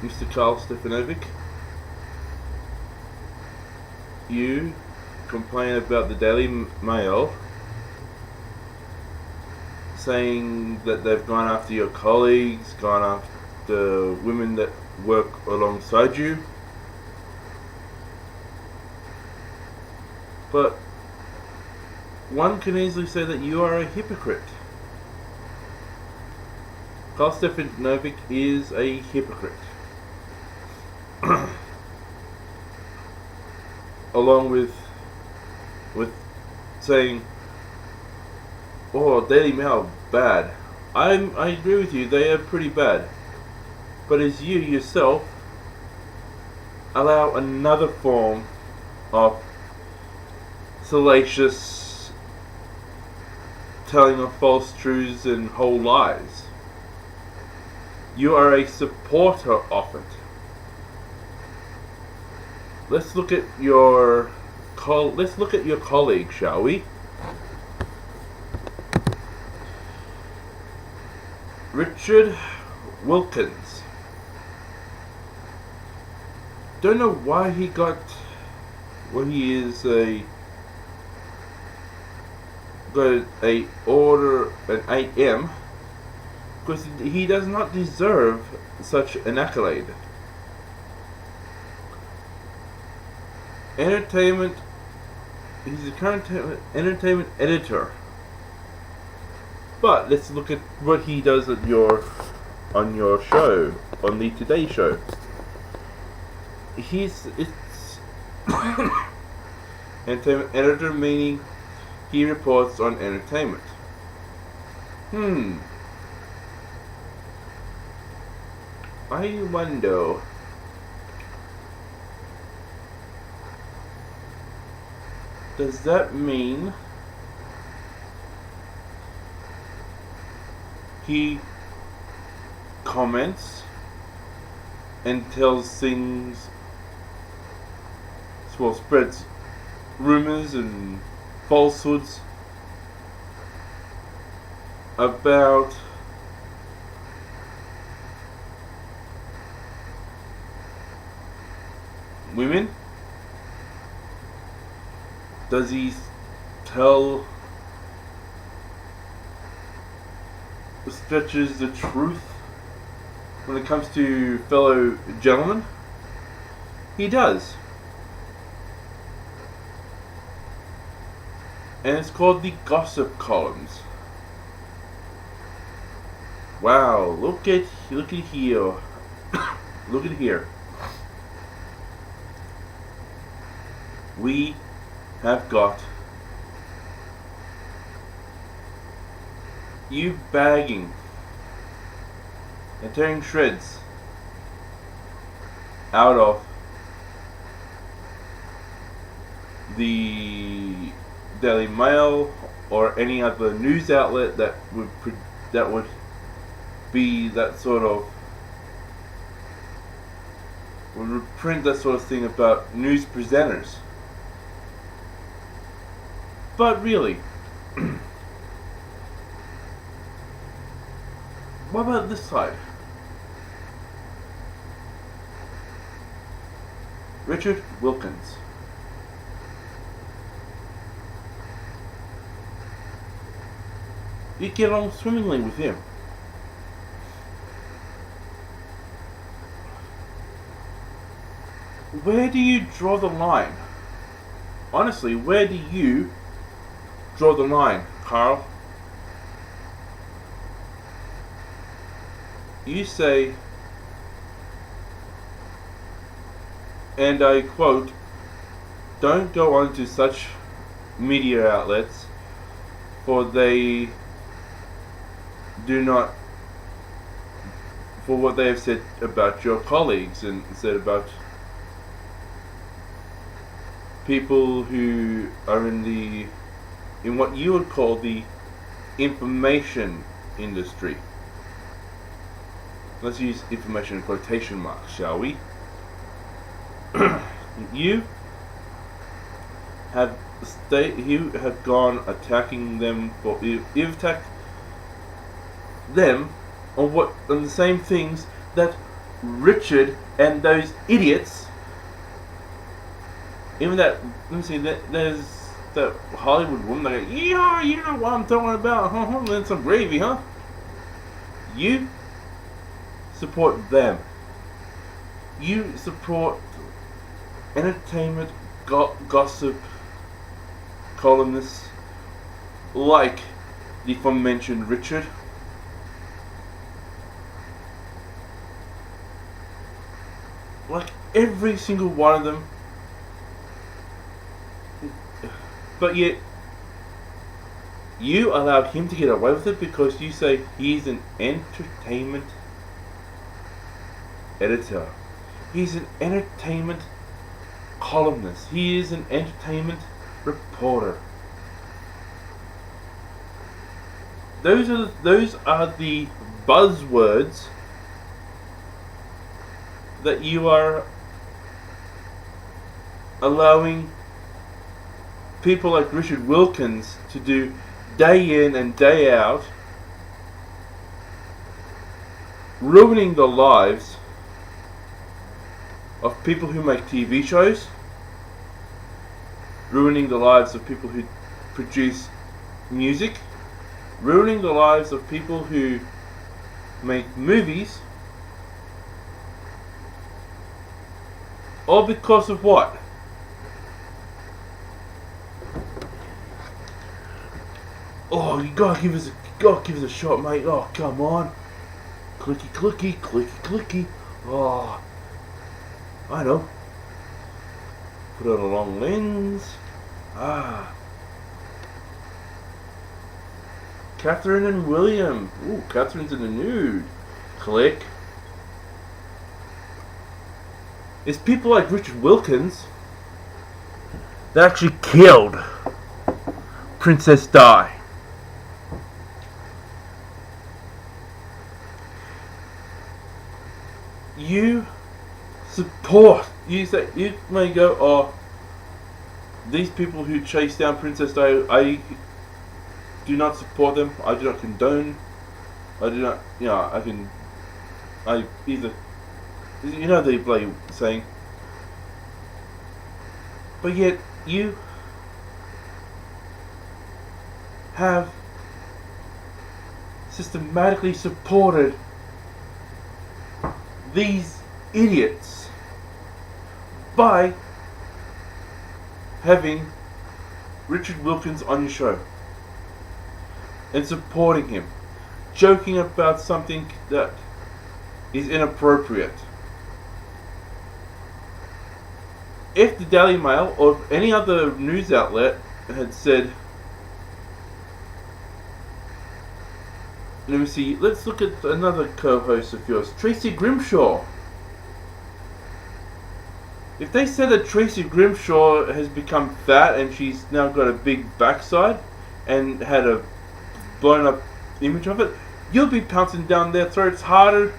Mr. Karl Stefanovic, you complain about the Daily Mail saying that they've gone after your colleagues, gone after women that work alongside you. But one can easily say that you are a hypocrite. Karl Stefanovic is a hypocrite. Along with saying, "Oh, Daily Mail, bad." I agree with you, they are pretty bad. But as you yourself allow another form of salacious telling of false truths and whole lies, you are a supporter of it. Let's look at your colleague, shall we? Richard Wilkins. Don't know why he got. Well, he is got a order an 8M because he does not deserve such an accolade. Entertainment. He's a current entertainment editor. But let's look at what he does on your show, on the Today Show. It's entertainment editor, meaning he reports on entertainment. I wonder. Does that mean he comments and tells things, well, spreads rumors and falsehoods about women? Does he tell stretches the truth when it comes to fellow gentlemen? He does. And it's called the gossip columns. Wow, look at here. Look at here. We have got you bagging and tearing shreds out of the Daily Mail or any other news outlet that would be that sort of would print that sort of thing about news presenters. But really, what about this side? Richard Wilkins. You get along swimmingly with him. Where do you draw the line? Honestly, where do you draw the line, Karl? You say, and I quote, "Don't go on to such media outlets, for they do not, for what they have said about your colleagues and said about people who are in what you would call the information industry." Let's use information in quotation marks, shall we? You have gone attacking them for you've attacked them on the same things that Richard and those idiots. Even that, let me see, there's that Hollywood woman that goes, yeah, you know what I'm talking about, then some gravy, huh? You support them. You support entertainment gossip columnists like the aforementioned Richard. Like every single one of them. But yet, you allowed him to get away with it because you say he's an entertainment editor. He's an entertainment columnist. He is an entertainment reporter. Those are the buzzwords that you are allowing people like Richard Wilkins to do day in and day out, ruining the lives of people who make TV shows, ruining the lives of people who produce music, ruining the lives of people who make movies, all because of what? Oh, you gotta give us a shot, mate. Oh, come on. Clicky, clicky, clicky, clicky. Oh, I know. Put on a long lens. Ah. Catherine and William. Ooh, Catherine's in the nude. Click. It's people like Richard Wilkins that actually killed Princess Di. You support. You say you may go, oh, these people who chase down Princess Di, I do not support them. I do not condone. I do not. You know, I either. You know the bloody saying. But yet you have systematically supported these idiots by having Richard Wilkins on your show and supporting him, joking about something that is inappropriate. If the Daily Mail or any other news outlet had said, let me see, let's look at another co-host of yours, Tracy Grimshaw. If they said that Tracy Grimshaw has become fat and she's now got a big backside and had a blown up image of it, you'll be pouncing down their throats harder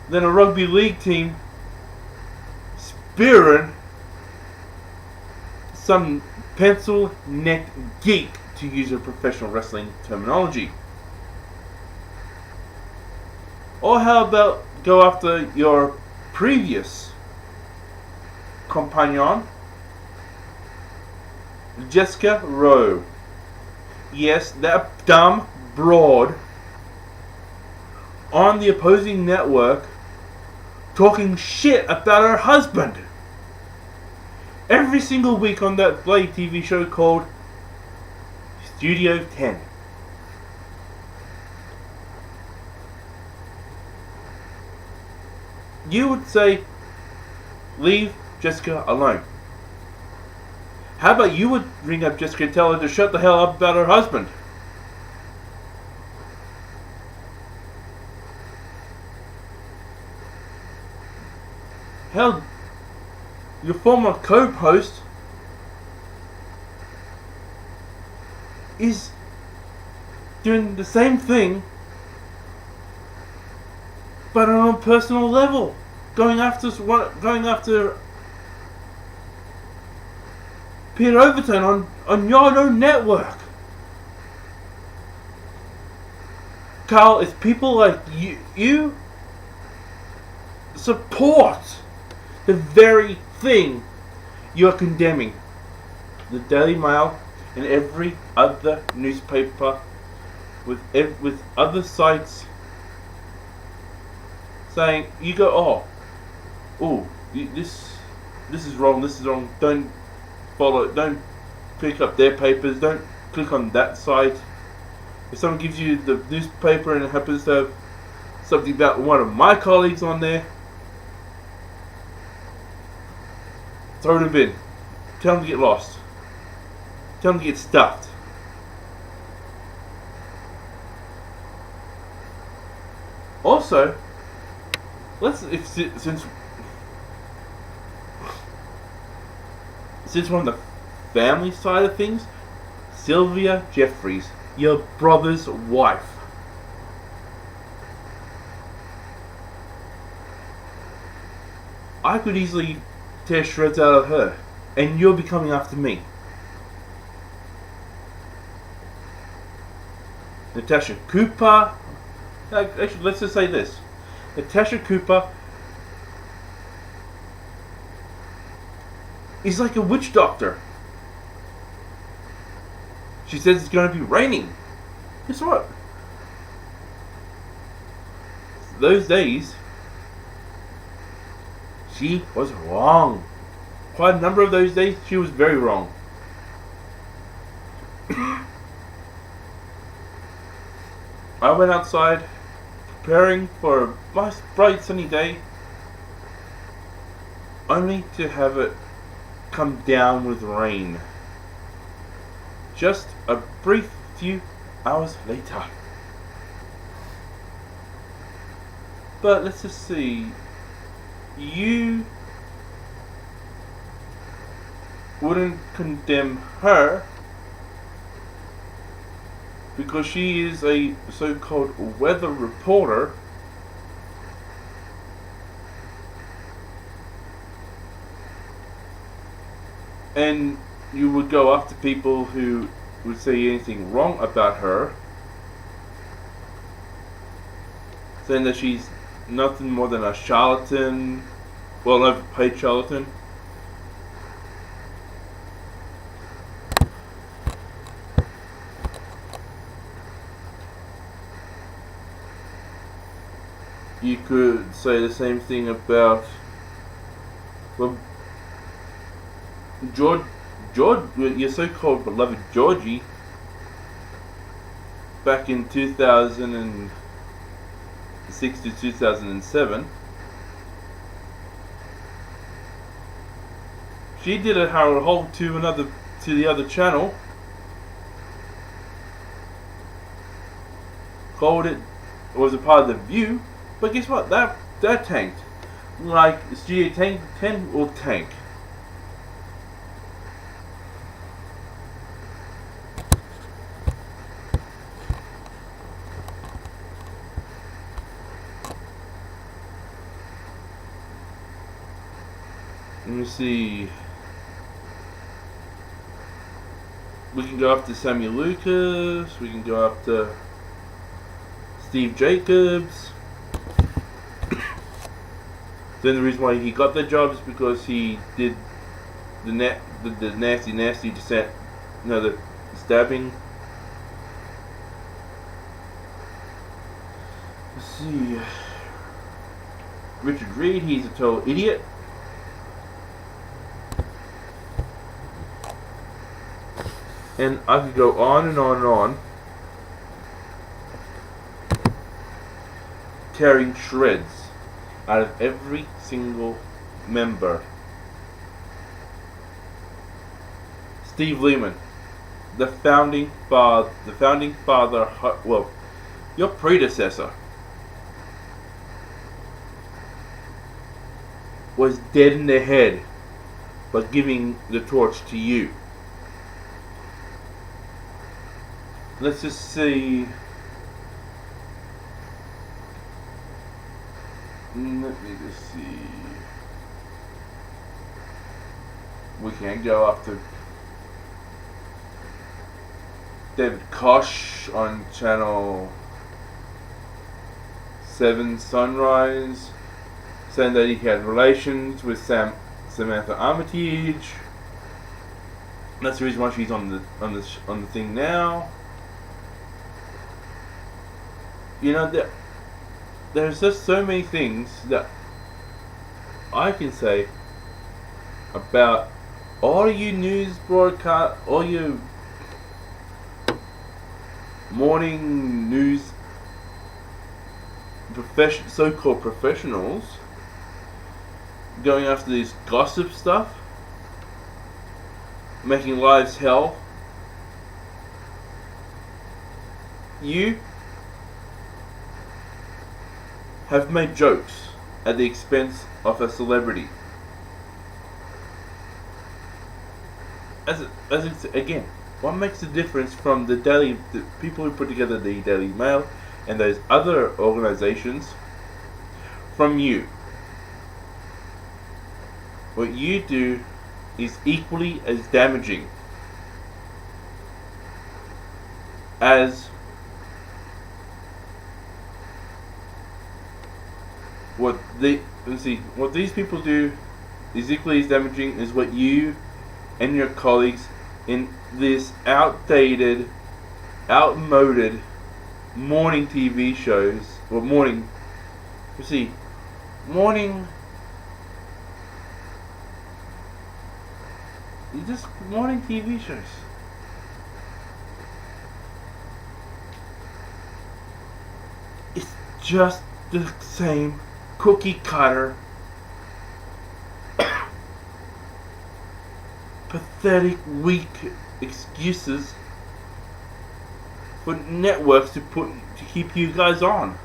than a rugby league team spearing some pencil-necked geek, to use a professional wrestling terminology. Or how about go after your previous companion, Jessica Rowe. Yes, that dumb broad on the opposing network talking shit about her husband every single week on that bloody TV show called Studio 10. You would say, leave Jessica alone. How about you would ring up Jessica and tell her to shut the hell up about her husband? Hell, your former co-host is doing the same thing, but on a personal level, going after Peter Overton on your own network. Karl, it's people like you support the very thing you're condemning. The Daily Mail and every other newspaper with other sites saying, you go, this is wrong, don't follow it, don't pick up their papers, don't click on that site. If someone gives you the newspaper and it happens to have something about one of my colleagues on there, throw it in the bin. Tell them to get lost. Tell them to get stuffed. Also, since on the family side of things, Sylvia Jeffries, your brother's wife, I could easily tear shreds out of her, and you'll be coming after me. Natasha Cooper. Actually, let's just say this. Natasha Cooper is like a witch doctor. She says it's going to be raining. Guess what? Those days, she was wrong. Quite a number of those days, she was very wrong. I went outside preparing for a nice bright sunny day, only to have it come down with rain. Just a brief few hours later. But let's just see. You wouldn't condemn her because she is a so-called weather reporter, and you would go after people who would say anything wrong about her, saying that she's nothing more than a charlatan, well, an overpaid charlatan. You could say the same thing about, well, George, your so-called beloved Georgie, back in 2006 to 2007. She did a whole to the other channel, called it was a part of The View, but guess what? That tanked. Like Studio 10 will tank. Let me see. We can go after Sammy Lucas. We can go after Steve Jacobs. Then the reason why he got the job is because he did the nasty descent, the stabbing. Let's see. Richard Reed, he's a total idiot. And I could go on and on and on, tearing shreds out of every single member. Steve Lehman, the founding father, well, your predecessor, was dead in the head by giving the torch to you. Let's just see. Let me just see. We can go after David Koch on channel 7 Sunrise saying that he had relations with Samantha Armitage. That's the reason why she's on the thing now. You know, there's just so many things that I can say about all you news broadcast, all you morning news so-called professionals going after this gossip stuff, making lives hell. You have made jokes at the expense of a celebrity. Again, what makes the difference from the people who put together the Daily Mail and those other organizations from you? What you do is equally as damaging as what these people do is equally as damaging as what you and your colleagues in this outmoded morning TV shows, or morning TV shows. It's just the same cookie cutter, pathetic, weak excuses for networks to keep you guys on.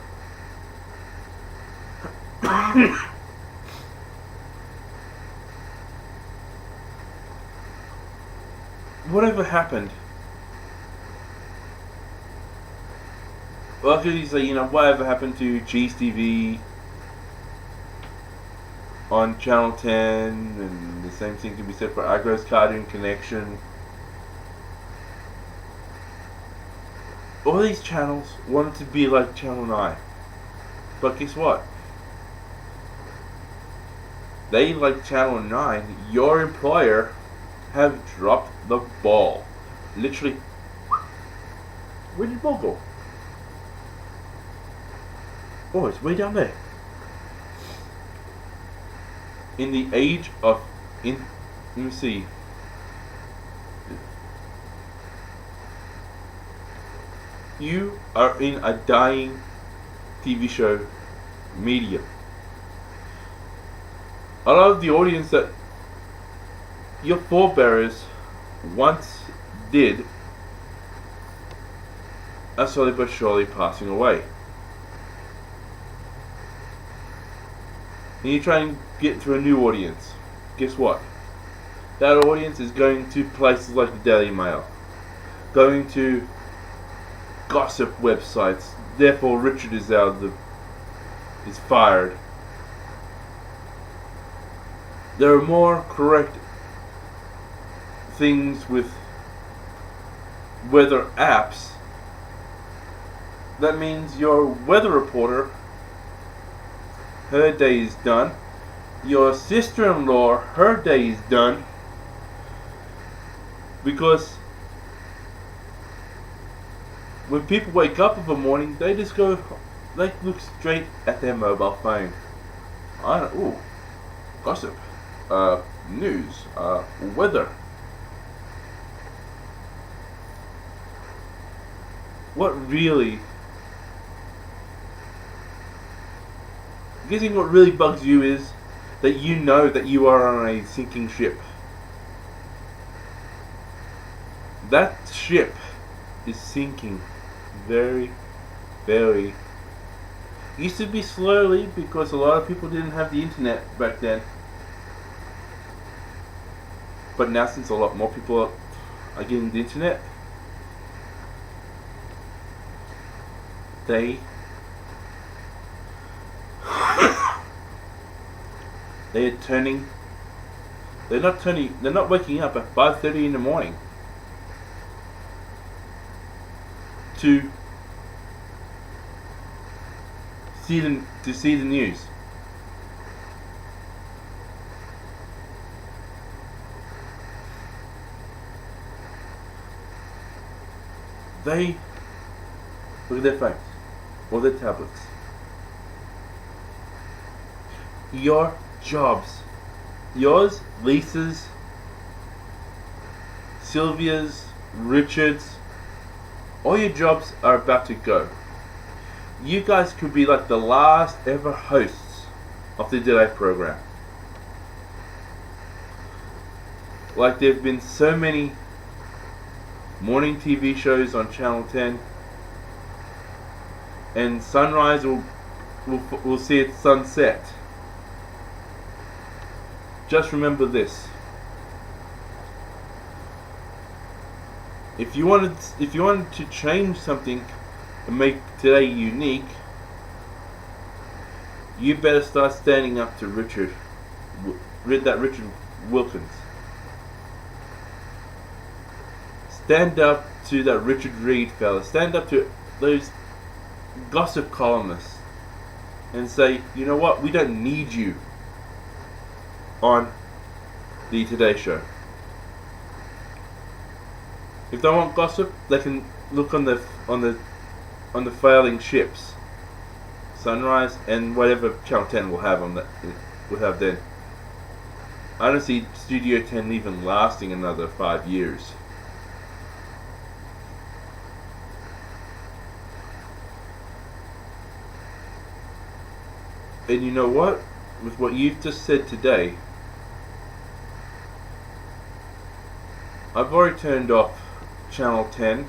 Whatever happened? Well, could you say, whatever happened to Cheese TV on Channel 10, and the same thing can be said for Agro's Cartoon Connection. All these channels wanted to be like Channel 9. But guess what? They, like Channel 9, your employer, have dropped the ball. Literally. Where did the ball go? Oh, it's way down there. In the age of let me see. You are in a dying TV show medium. A lot of the audience that your forebears once did are slowly but surely passing away. And you try and get to a new audience. Guess what? That audience is going to places like the Daily Mail, going to gossip websites. Therefore, Richard is is fired. There are more correct things with weather apps. That means your weather reporter, her day is done. Your sister-in-law, her day is done. Because when people wake up in the morning, they just look straight at their mobile phone. Gossip, news, weather. What really bugs you is that you know that you are on a sinking ship. That ship is sinking very, very. Used to be slowly because a lot of people didn't have the internet back then. But now, since a lot more people are getting the internet, they they're not waking up at 5:30 in the morning to see the news. They look at their phones or their tablets. Your jobs, yours, Lisa's, Sylvia's, Richard's, all your jobs are about to go. You guys could be like the last ever hosts of the Today program. Like there have been so many morning TV shows on Channel 10, and sunrise will see its sunset. Just remember this. If you wanted to change something and make today unique, you better start standing up to Richard Wilkins. Stand up to that Richard Reed fella. Stand up to those gossip columnists and say, you know what, we don't need you on the Today Show. If they want gossip, they can look on the failing ships, Sunrise and whatever Channel 10 will have on that will have then. I don't see Studio 10 even lasting another 5 years. And you know what? With what you've just said today, I've already turned off Channel 10,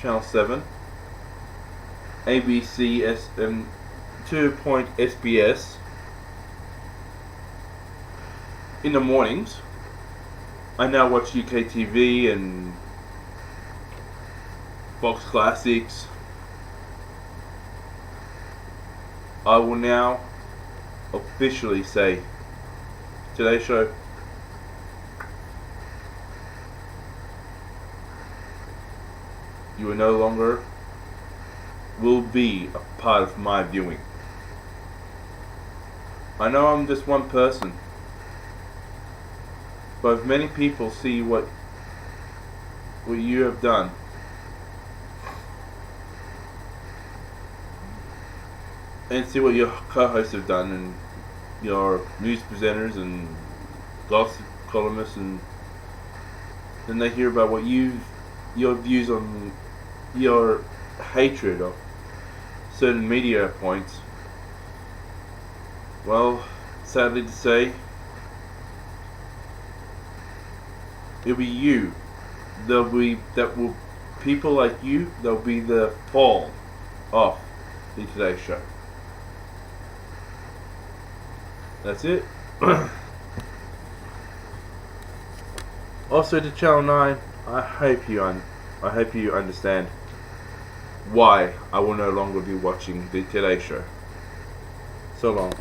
Channel 7, ABC, and 2 SBS in the mornings. I now watch UK TV and Fox Classics. I will now officially say, Today Show, you are no longer will be a part of my viewing. I know I'm just one person, but if many people see what you have done, and see what your co-hosts have done, and your news presenters and gossip columnists, and then they hear about what your views on your hatred of certain media points. Well, sadly to say, it'll be you. People like you. There'll be the fall off the Today Show. That's it. Also to Channel 9, I hope you understand why I will no longer be watching the Today Show. So long.